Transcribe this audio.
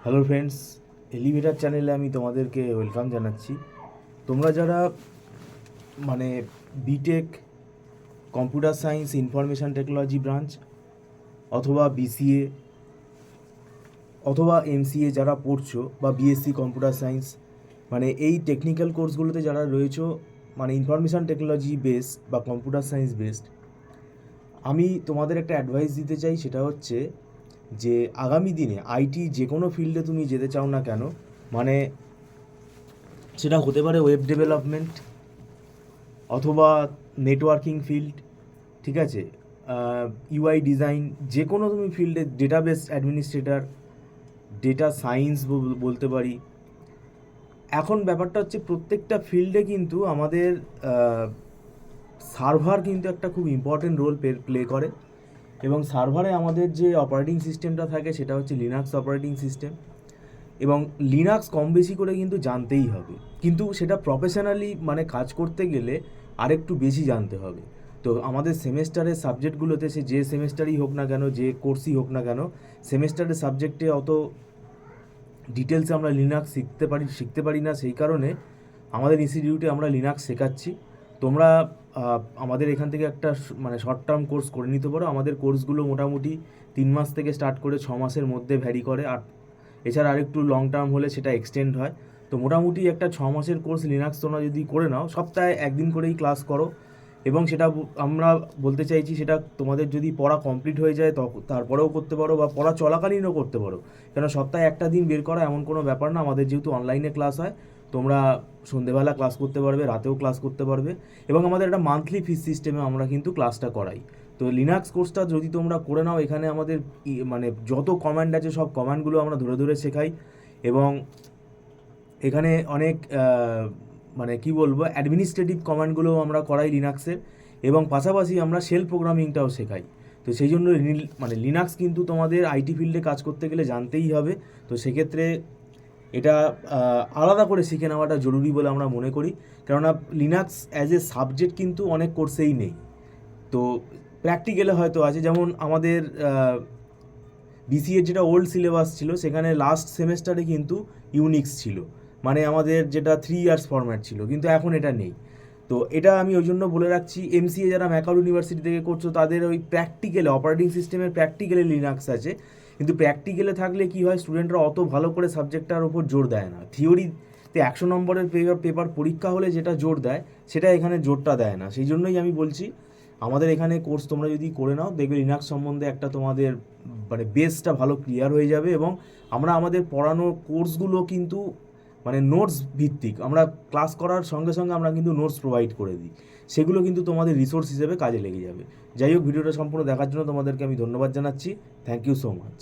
Hello friends, elevator চ্যানেলে আমি তোমাদেরকে ওয়েলকাম জানাচ্ছি। তোমরা যারা মানে B Tech computer science information technology branch অথবা বিসিএ অথবা এমসিএ যারা পড়ছো বা বিএসসি কম্পিউটার সায়েন্স, মানে এই টেকনিক্যাল কোর্সগুলোতে যারা রয়েছো, মানে ইনফরমেশান টেকনোলজি বেসড বা কম্পিউটার সায়েন্স বেসড, আমি তোমাদের একটা অ্যাডভাইস দিতে চাই। সেটা হচ্ছে যে আগামী দিনে আইটি যে কোনো ফিল্ডে তুমি যেতে চাও না কেন, মানে সেটা হতে পারে ওয়েব ডেভেলপমেন্ট অথবা নেটওয়ার্কিং ফিল্ড, ঠিক আছে, ইউআই ডিজাইন, যে কোনো তুমি ফিল্ডে, ডেটাবেস অ্যাডমিনিস্ট্রেটর, ডেটা সায়েন্স বলতে পারি। এখন ব্যাপারটা হচ্ছে প্রত্যেকটা ফিল্ডে কিন্তু আমাদের সার্ভার কিন্তু একটা খুব ইম্পর্টেন্ট রোল প্লে করে, এবং সার্ভারে আমাদের যে অপারেটিং সিস্টেমটা থাকে সেটা হচ্ছে লিনাক্স অপারেটিং সিস্টেম, এবং লিনাক্স কম বেশি করে কিন্তু জানতেই হবে, কিন্তু সেটা প্রফেশনালি মানে কাজ করতে গেলে আরেকটু বেশি জানতে হবে। তো আমাদের সেমেস্টারের সাবজেক্টগুলোতে, সে যে সেমেস্টারই হোক না কেন, যে কোর্সই হোক না কেন, সেমেস্টারের সাবজেক্টে অত ডিটেলসে আমরা লিনাক্স শিখতে পারি না। সেই কারণে আমাদের ইনস্টিটিউটে আমরা লিনাক্স শেখাচ্ছি। তোমরা আমাদের এখান থেকে একটা মানে শর্ট টার্ম কোর্স করে নিতে পারো। আমাদের কোর্সগুলো মোটামুটি 3 মাস থেকে স্টার্ট করে 6 মাসের মধ্যে ভ্যারি করে, আর এছাড়া আরেকটু লং টার্ম হলে সেটা এক্সটেন্ড হয়। তো মোটামুটি একটা 6 মাসের কোর্স লিনাক্স তোমরা যদি করে নাও, সপ্তাহে একদিন করেই ক্লাস করো, এবং সেটা আমরা বলতে চাইছি সেটা তোমাদের যদি পড়া কমপ্লিট হয়ে যায় তারপরেও করতে পারো, বা পড়া চলাকালীনও করতে পারো। কেন সপ্তাহে একটা দিন বের করা এমন কোনো ব্যাপার না। আমাদের যেহেতু অনলাইনে ক্লাস হয়, তোমরা সন্ধেবেলা ক্লাস করতে পারবে, রাতেও ক্লাস করতে পারবে, এবং আমাদের একটা মান্থলি ফিস সিস্টেমে আমরা কিন্তু ক্লাসটা করাই। তো লিনাক্স কোর্সটা যদি তোমরা করে নাও, এখানে আমাদের মানে যত কমান্ড আছে সব কমান্ডগুলো আমরা ধরে ধরে শেখাই, এবং এখানে অনেক মানে কি বলবো, অ্যাডমিনিস্ট্রেটিভ কমান্ডগুলোও আমরা করাই লিনাক্সের, এবং পাশাপাশি আমরা শেল প্রোগ্রামিংটাও শেখাই। তো সেই জন্য মানে লিনাক্স কিন্তু তোমাদের আইটি ফিল্ডে কাজ করতে গেলে জানতেই হবে। তো সেক্ষেত্রে এটা আলাদা করে শিখে নেওয়াটা জরুরি বলে আমরা মনে করি, কেননা লিনাক্স অ্যাজ এ সাবজেক্ট কিন্তু অনেক কোর্সেই নেই। তো প্র্যাকটিক্যালে হয়তো আছে, যেমন আমাদের বিসিএর যেটা ওল্ড সিলেবাস ছিল, সেখানে লাস্ট সেমেস্টারে কিন্তু ইউনিক্স ছিল, মানে আমাদের যেটা 3 ইয়ার্স ফরম্যাট ছিল, কিন্তু এখন এটা নেই। তো এটা আমি ওই জন্য বলে রাখছি, এমসিএ যারা ম্যাকাউ ইউনিভার্সিটি থেকে করছো, তাদের ওই প্র্যাকটিক্যালে অপারেটিং সিস্টেমের প্র্যাকটিক্যালে লিনাক্স আছে, কিন্তু প্র্যাকটিক্যালে থাকলে কি হয়, স্টুডেন্টরা অত ভালো করে সাবজেক্টটার ওপর জোর দেয় না। থিওরিতে 100 নম্বরের পেপার পরীক্ষা হলে যেটা জোর দেয়, সেটা এখানে জোরটা দেয় না। সেই জন্যই আমি বলছি, আমাদের এখানে কোর্স তোমরা যদি করে নাও, দেখবে লিনাক্স সম্বন্ধে একটা তোমাদের মানে বেসটা ভালো ক্লিয়ার হয়ে যাবে, এবং আমরা আমাদের পড়ানোর কোর্সগুলো কিন্তু মানে নোটস ভিত্তিক, আমরা ক্লাস করার সঙ্গে সঙ্গে আমরা কিন্তু নোটস প্রোভাইড করে দিই, সেগুলো কিন্তু তোমাদের রিসোর্স হিসেবে কাজে লেগে যাবে। যাই হোক, ভিডিওটা সম্পূর্ণ দেখার জন্য তোমাদেরকে আমি ধন্যবাদ জানাচ্ছি। Thank you so much.